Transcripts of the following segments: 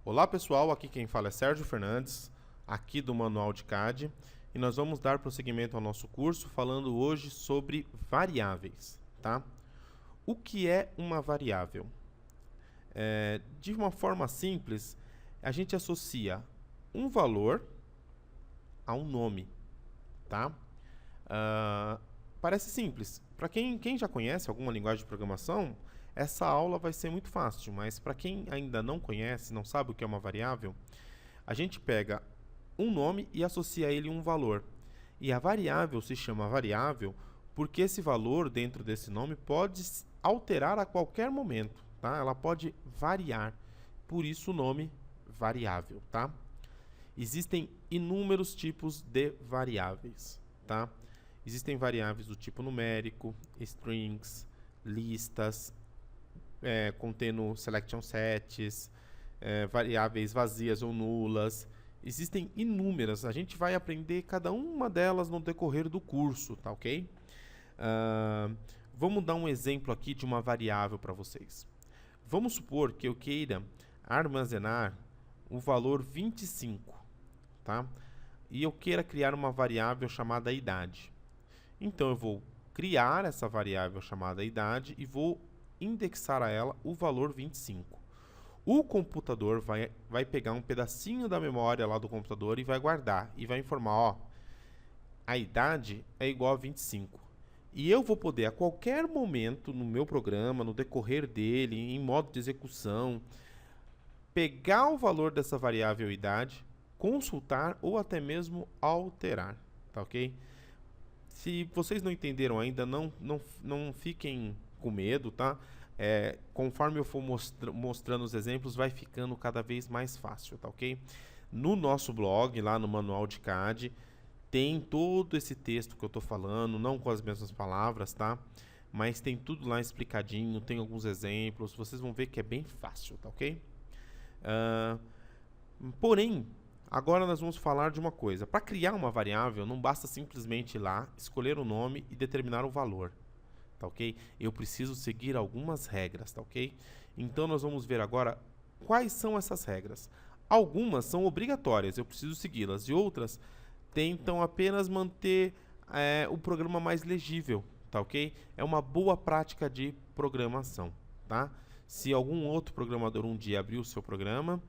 Olá pessoal, aqui quem fala é Sérgio Fernandes, aqui do Manual de CAD, e nós vamos dar prosseguimento ao nosso curso falando hoje sobre variáveis, tá? O que é uma variável? De uma forma simples, a gente associa um valor a um nome, tá? Parece simples. Para quem já conhece alguma linguagem de programação, essa aula vai ser muito fácil, mas para quem ainda não conhece, não sabe o que é uma variável, a gente pega um nome e associa a ele um valor. E a variável se chama variável porque esse valor dentro desse nome pode alterar a qualquer momento, tá? Ela pode variar, por isso o nome variável, tá? Existem inúmeros tipos de variáveis, tá? Existem variáveis do tipo numérico, strings, listas, contendo selection sets, variáveis vazias ou nulas. Existem inúmeras, a gente vai aprender cada uma delas no decorrer do curso, tá ok? Vamos dar um exemplo aqui de uma variável para vocês. Vamos supor que eu queira armazenar o valor 25, tá? E eu queira criar uma variável chamada idade. Então eu vou criar essa variável chamada idade e vou indexar a ela o valor 25. O computador vai pegar um pedacinho da memória lá do computador e vai guardar. E vai informar, ó, a idade é igual a 25. E eu vou poder, a qualquer momento no meu programa, no decorrer dele, em modo de execução, pegar o valor dessa variável idade, consultar ou até mesmo alterar, tá ok? Se vocês não entenderam ainda, não fiquem com medo, tá? Conforme eu for mostrando os exemplos, vai ficando cada vez mais fácil, tá ok? No nosso blog, lá no Manual de CAD, tem todo esse texto que eu estou falando, não com as mesmas palavras, tá? Mas tem tudo lá explicadinho, tem alguns exemplos, vocês vão ver que é bem fácil, tá ok? Porém, agora nós vamos falar de uma coisa. Para criar uma variável, não basta simplesmente ir lá, escolher o nome e determinar o valor, tá ok? Eu preciso seguir algumas regras, tá ok? Então nós vamos ver agora quais são essas regras. Algumas são obrigatórias, eu preciso segui-las, e outras tentam apenas manter o programa mais legível, tá ok? É uma boa prática de programação, tá? Se algum outro programador um dia abrir o seu programa,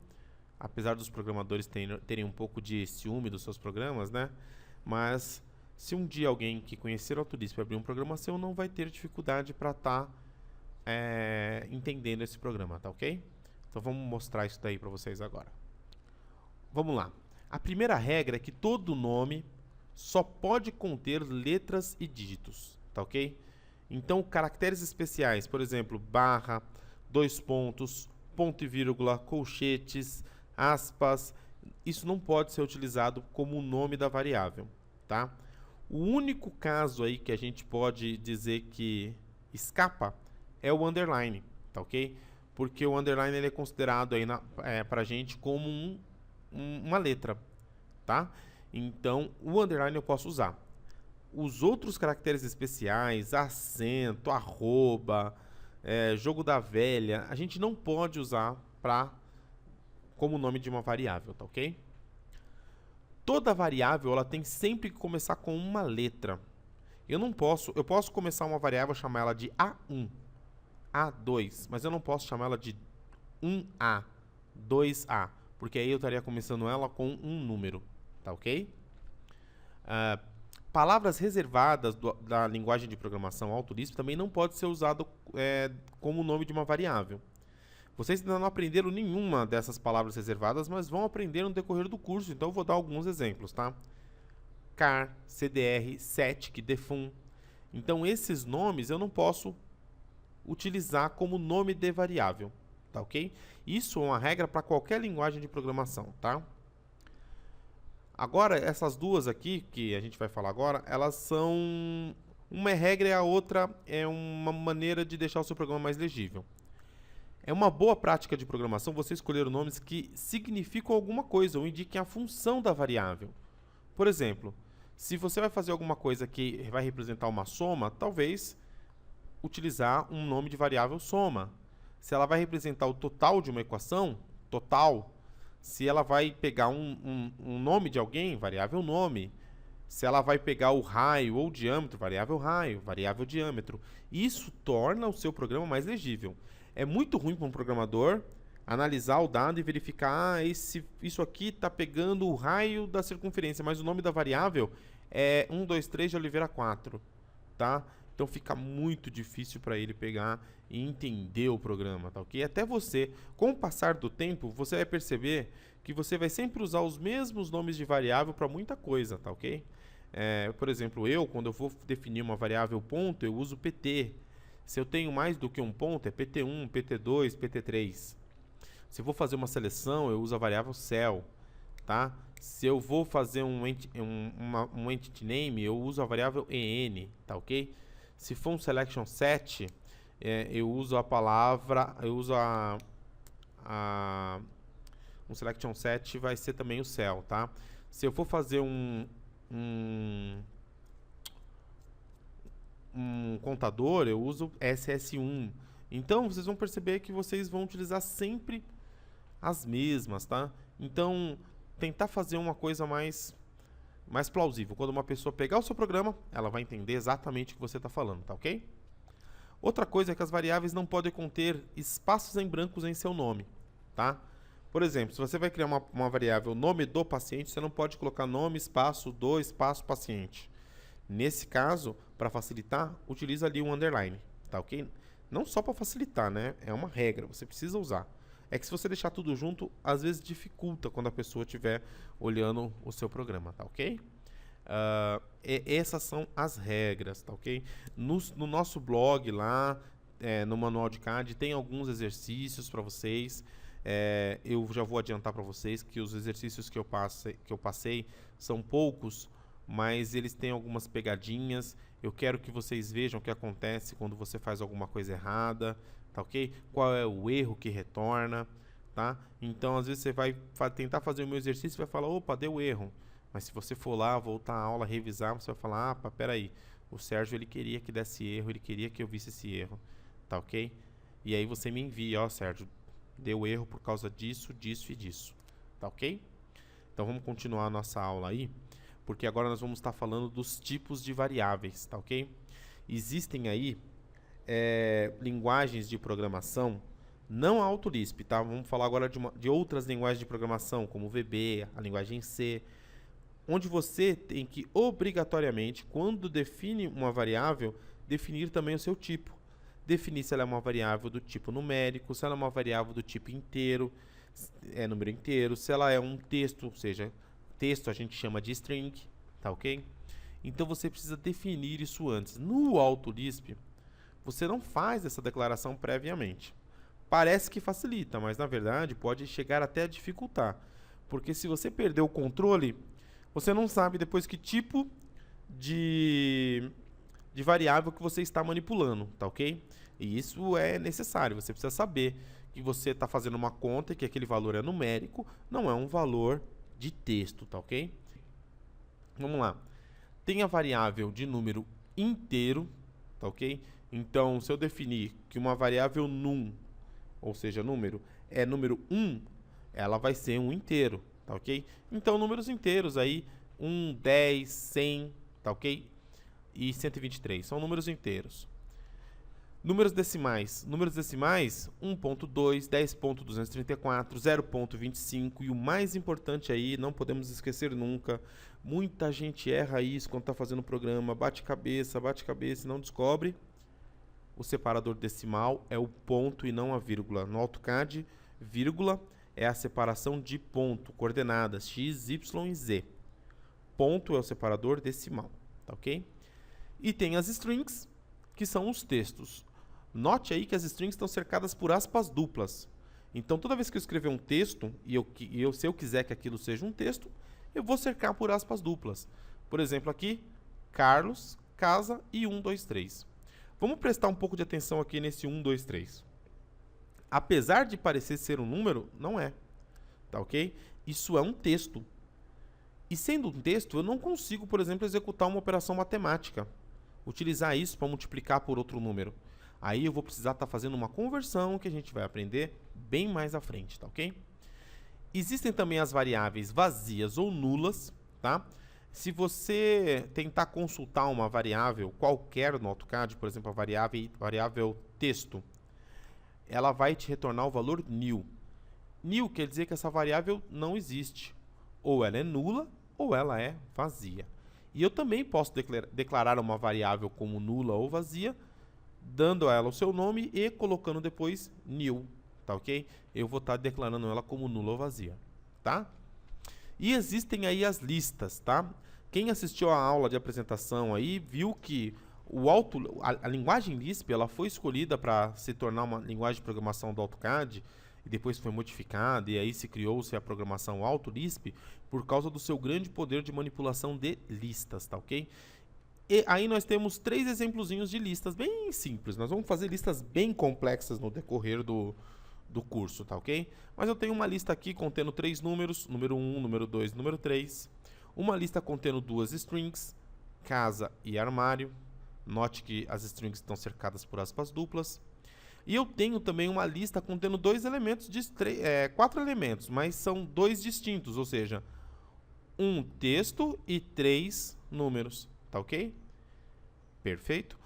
apesar dos programadores terem um pouco de ciúme dos seus programas, né? Mas se um dia alguém que conhecer o Autolisp abrir um programa seu, não vai ter dificuldade para estar entendendo esse programa, tá ok? Então vamos mostrar isso daí para vocês agora. Vamos lá. A primeira regra é que todo nome só pode conter letras e dígitos, tá ok? Então caracteres especiais, por exemplo, barra, dois pontos, ponto e vírgula, colchetes, aspas, isso não pode ser utilizado como o nome da variável, tá? O único caso aí que a gente pode dizer que escapa é o underline, tá ok? Porque o underline ele é considerado aí pra gente como uma letra, tá? Então, o underline eu posso usar. Os outros caracteres especiais, acento, arroba, jogo da velha, a gente não pode usar como nome de uma variável, tá ok? Toda variável ela tem sempre que começar com uma letra. Eu posso começar uma variável, chamar ela de A1, A2, mas eu não posso chamar ela de 1A, 2A, porque aí eu estaria começando ela com um número, tá ok? Palavras reservadas da linguagem de programação Autolisp também não pode ser usado como nome de uma variável. Vocês ainda não aprenderam nenhuma dessas palavras reservadas, mas vão aprender no decorrer do curso, então eu vou dar alguns exemplos, tá? Car, CDR, SETIC, defun. Então esses nomes eu não posso utilizar como nome de variável, tá ok? Isso é uma regra para qualquer linguagem de programação, tá? Agora, essas duas aqui, que a gente vai falar agora, elas são... Uma é regra e a outra é uma maneira de deixar o seu programa mais legível. É uma boa prática de programação você escolher nomes que significam alguma coisa ou indiquem a função da variável. Por exemplo, se você vai fazer alguma coisa que vai representar uma soma, talvez utilizar um nome de variável soma. Se ela vai representar o total de uma equação, total, Se ela vai pegar um nome de alguém, variável nome. Se ela vai pegar o raio ou o diâmetro, variável raio, variável diâmetro. Isso torna o seu programa mais legível. É muito ruim para um programador analisar o dado e verificar, isso aqui está pegando o raio da circunferência, mas o nome da variável é 1, 2, 3 de Oliveira 4, tá? Então fica muito difícil para ele pegar e entender o programa, tá ok? Até você, com o passar do tempo, você vai perceber que você vai sempre usar os mesmos nomes de variável para muita coisa, tá ok? Por exemplo, quando eu vou definir uma variável ponto, eu uso pt. Se eu tenho mais do que um ponto, é pt1, pt2, pt3. Se eu vou fazer uma seleção, eu uso a variável cell, tá? Se eu vou fazer um entity name, eu uso a variável en, tá ok? Se for um selection set, eu uso a palavra, um selection set vai ser também o cell, tá? Se eu for fazer um contador, eu uso ss1. Então, vocês vão perceber que vocês vão utilizar sempre as mesmas, tá? Então, tentar fazer uma coisa mais plausível. Quando uma pessoa pegar o seu programa, ela vai entender exatamente o que você está falando, tá ok? Outra coisa é que as variáveis não podem conter espaços em brancos em seu nome, tá? Por exemplo, se você vai criar uma variável nome do paciente, você não pode colocar nome, espaço, do, espaço, paciente. Nesse caso, para facilitar, utiliza ali um underline, tá ok? Não só para facilitar, né? É uma regra, você precisa usar. É que se você deixar tudo junto, às vezes dificulta quando a pessoa estiver olhando o seu programa, tá ok? Essas são as regras, tá ok? No nosso blog lá, no manual de CAD, tem alguns exercícios para vocês. Eu já vou adiantar para vocês que os exercícios que eu passei são poucos, mas eles têm algumas pegadinhas. Eu quero que vocês vejam o que acontece quando você faz alguma coisa errada, tá ok? Qual é o erro que retorna, tá? Então, às vezes você vai tentar fazer o meu exercício e vai falar, opa, deu erro. Mas se você for lá, voltar a aula, revisar, você vai falar, peraí, o Sérgio ele queria que desse erro, ele queria que eu visse esse erro, tá ok? E aí você me envia, Sérgio, deu erro por causa disso, disso e disso, tá ok? Então vamos continuar a nossa aula aí, porque agora nós vamos estar falando dos tipos de variáveis, tá ok? Existem aí linguagens de programação, não a AutoLisp, tá? Vamos falar agora de outras linguagens de programação, como o VB, a linguagem C, onde você tem que, obrigatoriamente, quando define uma variável, definir também o seu tipo. Definir se ela é uma variável do tipo numérico, se ela é uma variável do tipo inteiro, número inteiro, se ela é um texto, ou seja, texto a gente chama de string, tá ok? Então você precisa definir isso antes. No AutoLisp, você não faz essa declaração previamente. Parece que facilita, mas na verdade pode chegar até a dificultar. Porque se você perder o controle, você não sabe depois que tipo de variável que você está manipulando, tá ok? E isso é necessário, você precisa saber que você está fazendo uma conta e que aquele valor é numérico, não é um valor de texto, tá ok? Vamos lá. Tem a variável de número inteiro, tá ok? Então, se eu definir que uma variável num, ou seja, número, é número 1, ela vai ser um inteiro, tá ok? Então, números inteiros aí, 1, 10, 100, tá ok? E 123, são números inteiros. Números decimais, 1.2, 10.234, 0.25 e o mais importante aí, não podemos esquecer nunca, muita gente erra isso quando está fazendo o programa, bate cabeça e não descobre. O separador decimal é o ponto e não a vírgula. No AutoCAD, vírgula é a separação de ponto, coordenadas x, y e z. Ponto é o separador decimal, tá ok? E tem as strings, que são os textos. Note aí que as strings estão cercadas por aspas duplas. Então, toda vez que eu escrever um texto, se eu quiser que aquilo seja um texto, eu vou cercar por aspas duplas. Por exemplo, aqui, Carlos, casa e 1, 2, 3. Vamos prestar um pouco de atenção aqui nesse 1, 2, 3. Apesar de parecer ser um número, não é. Tá ok? Isso é um texto. E sendo um texto, eu não consigo, por exemplo, executar uma operação matemática. Utilizar isso para multiplicar por outro número. Aí eu vou precisar estar fazendo uma conversão que a gente vai aprender bem mais à frente, tá ok? Existem também as variáveis vazias ou nulas, tá? Se você tentar consultar uma variável qualquer no AutoCAD, por exemplo, a variável texto, ela vai te retornar o valor nil. Nil quer dizer que essa variável não existe. Ou ela é nula, ou ela é vazia. E eu também posso declarar uma variável como nula ou vazia, dando a ela o seu nome e colocando depois nil, tá ok? Eu vou estar declarando ela como nula ou vazia, tá? E existem aí as listas, tá? Quem assistiu a aula de apresentação aí viu que a linguagem Lisp ela foi escolhida para se tornar uma linguagem de programação do AutoCAD e depois foi modificada e aí se criou-se a programação AutoLisp por causa do seu grande poder de manipulação de listas, tá ok? E aí nós temos 3 exemplozinhos de listas bem simples. Nós vamos fazer listas bem complexas no decorrer do curso, tá ok? Mas eu tenho uma lista aqui contendo 3 números, número 1, número 2, número 3. Uma lista contendo 2 strings, casa e armário. Note que as strings estão cercadas por aspas duplas. E eu tenho também uma lista contendo 2 elementos, 4 elementos, mas são 2 distintos, ou seja, um texto e 3 números, tá ok? Perfeito.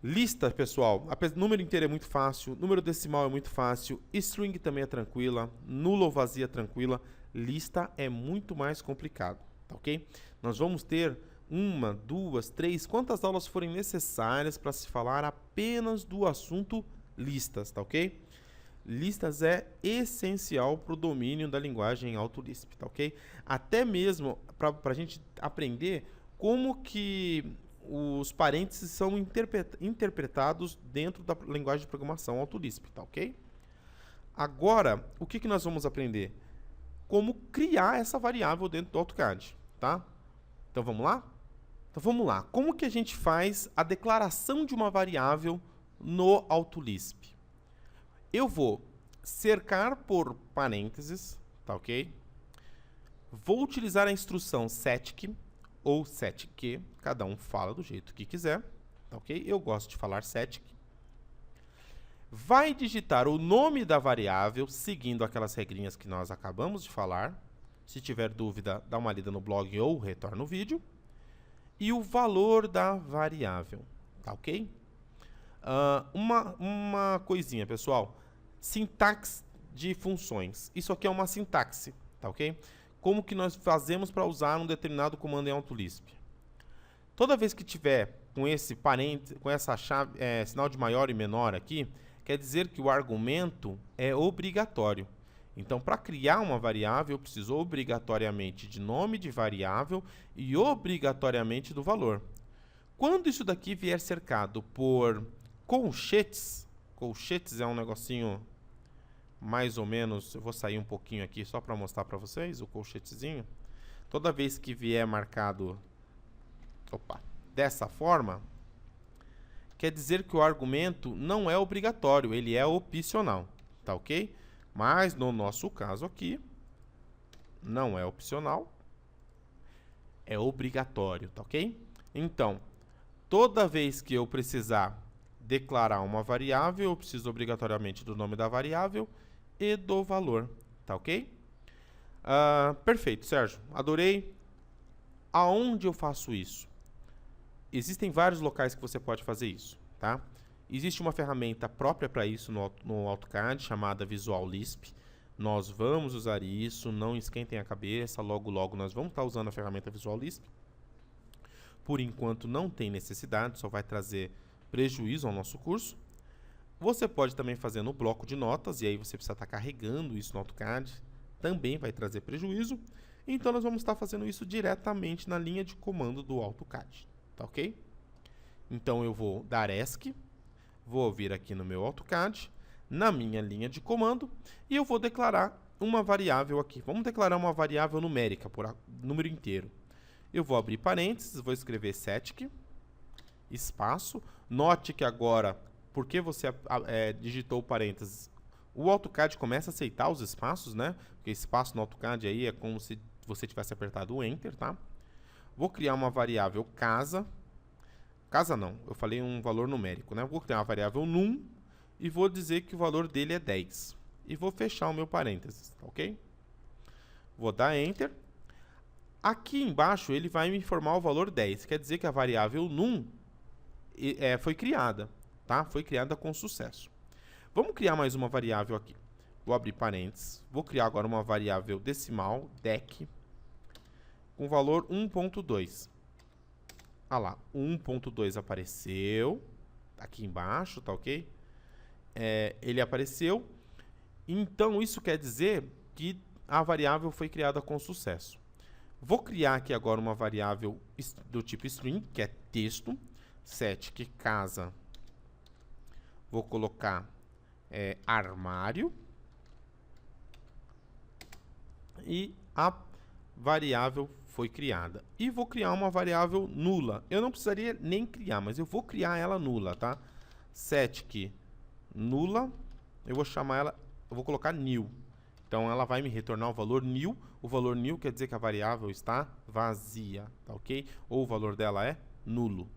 Lista, pessoal, número inteiro é muito fácil, número decimal é muito fácil, string também é tranquila, nula ou vazia é tranquila, lista é muito mais complicado, tá ok? Nós vamos ter 1, 2, 3, quantas aulas forem necessárias para se falar apenas do assunto listas, tá ok? Listas é essencial para o domínio da linguagem AutoLisp, tá ok? Até mesmo para a gente aprender como que os parênteses são interpretados dentro da linguagem de programação AutoLisp, tá ok? Agora, o que nós vamos aprender? Como criar essa variável dentro do AutoCAD, tá? Então, vamos lá? Então, vamos lá. Como que a gente faz a declaração de uma variável no AutoLisp? Eu vou cercar por parênteses, tá ok? Vou utilizar a instrução setQ ou setQ, cada um fala do jeito que quiser, tá ok? Eu gosto de falar setQ. Vai digitar o nome da variável, seguindo aquelas regrinhas que nós acabamos de falar. Se tiver dúvida, dá uma lida no blog ou retorna o vídeo. E o valor da variável, tá ok? Uma coisinha, pessoal. Sintaxe de funções. Isso aqui é uma sintaxe, tá ok? Como que nós fazemos para usar um determinado comando em AutoLisp? Toda vez que tiver com esse com essa chave, sinal de maior e menor aqui, quer dizer que o argumento é obrigatório. Então, para criar uma variável, eu preciso obrigatoriamente de nome de variável e obrigatoriamente do valor. Quando isso daqui vier cercado por colchetes, colchetes é um negocinho mais ou menos, eu vou sair um pouquinho aqui só para mostrar para vocês o colchetezinho. Toda vez que vier marcado dessa forma, quer dizer que o argumento não é obrigatório, ele é opcional, tá ok? Mas no nosso caso aqui, não é opcional, é obrigatório, tá ok? Então, toda vez que eu precisar declarar uma variável, eu preciso obrigatoriamente do nome da variável e do valor, tá ok? Perfeito, Sérgio, adorei. Aonde eu faço isso? Existem vários locais que você pode fazer isso, tá? Existe uma ferramenta própria para isso no AutoCAD, chamada Visual Lisp. Nós vamos usar isso, não esquentem a cabeça, logo logo nós vamos estar usando a ferramenta Visual Lisp. Por enquanto não tem necessidade, só vai trazer prejuízo ao nosso curso. Você pode também fazer no bloco de notas, e aí você precisa estar carregando isso no AutoCAD, também vai trazer prejuízo. Então nós vamos estar fazendo isso diretamente na linha de comando do AutoCAD, tá ok? Então eu vou dar ESC, vou vir aqui no meu AutoCAD, na minha linha de comando, e eu vou declarar uma variável aqui. Vamos declarar uma variável numérica, por número inteiro. Eu vou abrir parênteses, vou escrever setQ, espaço. Note que agora, porque você digitou parênteses, o AutoCAD começa a aceitar os espaços, né? Porque espaço no AutoCAD aí é como se você tivesse apertado o Enter, tá? Vou criar uma variável casa. Casa não, eu falei um valor numérico, né? Vou criar uma variável num e vou dizer que o valor dele é 10. E vou fechar o meu parênteses, tá ok? Vou dar Enter. Aqui embaixo ele vai me informar o valor 10. Quer dizer que a variável num foi criada, tá? Foi criada com sucesso. Vamos criar mais uma variável aqui. Vou abrir parênteses. Vou criar agora uma variável decimal, DEC, com valor 1.2. Ah lá, o 1.2 apareceu. Aqui embaixo, tá ok? Ele apareceu. Então, isso quer dizer que a variável foi criada com sucesso. Vou criar aqui agora uma variável do tipo string, que é texto. Set que casa. Vou colocar armário. E a variável foi criada. E vou criar uma variável nula. Eu não precisaria nem criar, mas eu vou criar ela nula, tá? Set que nula. Eu vou chamar ela, eu vou colocar new. Então, ela vai me retornar o valor new. O valor new quer dizer que a variável está vazia, tá ok? Ou o valor dela é nulo,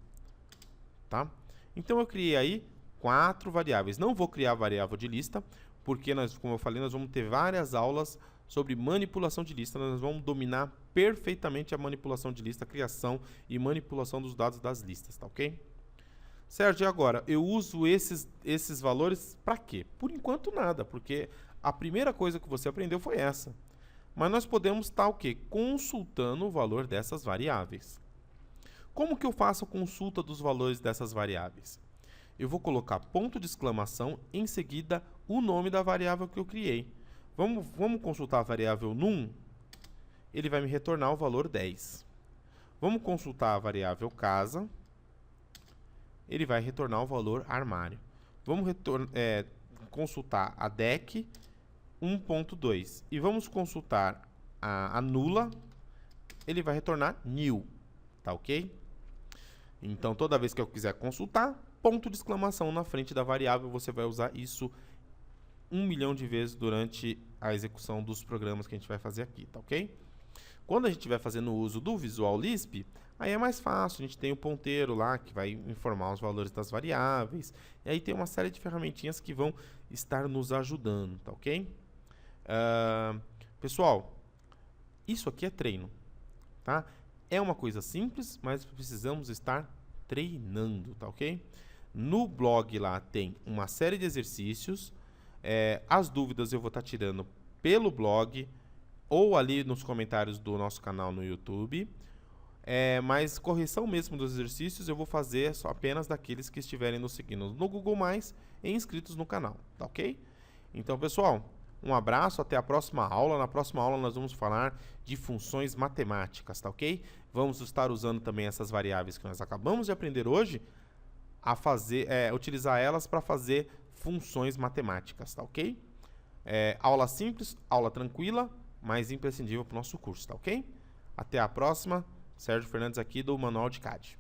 tá? Então, eu criei aí 4 variáveis. Não vou criar variável de lista, porque, como eu falei, nós vamos ter várias aulas sobre manipulação de lista. Nós vamos dominar perfeitamente a manipulação de lista, a criação e manipulação dos dados das listas, tá ok? Sérgio, e agora? Eu uso esses valores para quê? Por enquanto, nada, porque a primeira coisa que você aprendeu foi essa. Mas nós podemos estar o quê? Consultando o valor dessas variáveis. Como que eu faço a consulta dos valores dessas variáveis? Eu vou colocar ponto de exclamação, em seguida o nome da variável que eu criei. Vamos consultar a variável num? Ele vai me retornar o valor 10. Vamos consultar a variável casa. Ele vai retornar o valor armário. Vamos consultar a DEC 1.2. E vamos consultar a nula. Ele vai retornar new. Tá ok? Então, toda vez que eu quiser consultar, ponto de exclamação na frente da variável, você vai usar isso 1 milhão de vezes durante a execução dos programas que a gente vai fazer aqui, tá ok? Quando a gente estiver fazendo uso do Visual Lisp, aí é mais fácil, a gente tem o ponteiro lá que vai informar os valores das variáveis, e aí tem uma série de ferramentinhas que vão estar nos ajudando, tá ok? Pessoal, isso aqui é treino, tá? É uma coisa simples, mas precisamos estar treinando, tá ok? No blog lá tem uma série de exercícios, as dúvidas eu vou estar tirando pelo blog ou ali nos comentários do nosso canal no YouTube, mas correção mesmo dos exercícios eu vou fazer só apenas daqueles que estiverem nos seguindo no Google+, e inscritos no canal, tá ok? Então, pessoal, um abraço, até a próxima aula. Na próxima aula nós vamos falar de funções matemáticas, tá ok? Vamos estar usando também essas variáveis que nós acabamos de aprender hoje, utilizar elas para fazer funções matemáticas, tá ok? Aula simples, aula tranquila, mas imprescindível para o nosso curso, tá ok? Até a próxima. Sérgio Fernandes aqui do Manual de CAD.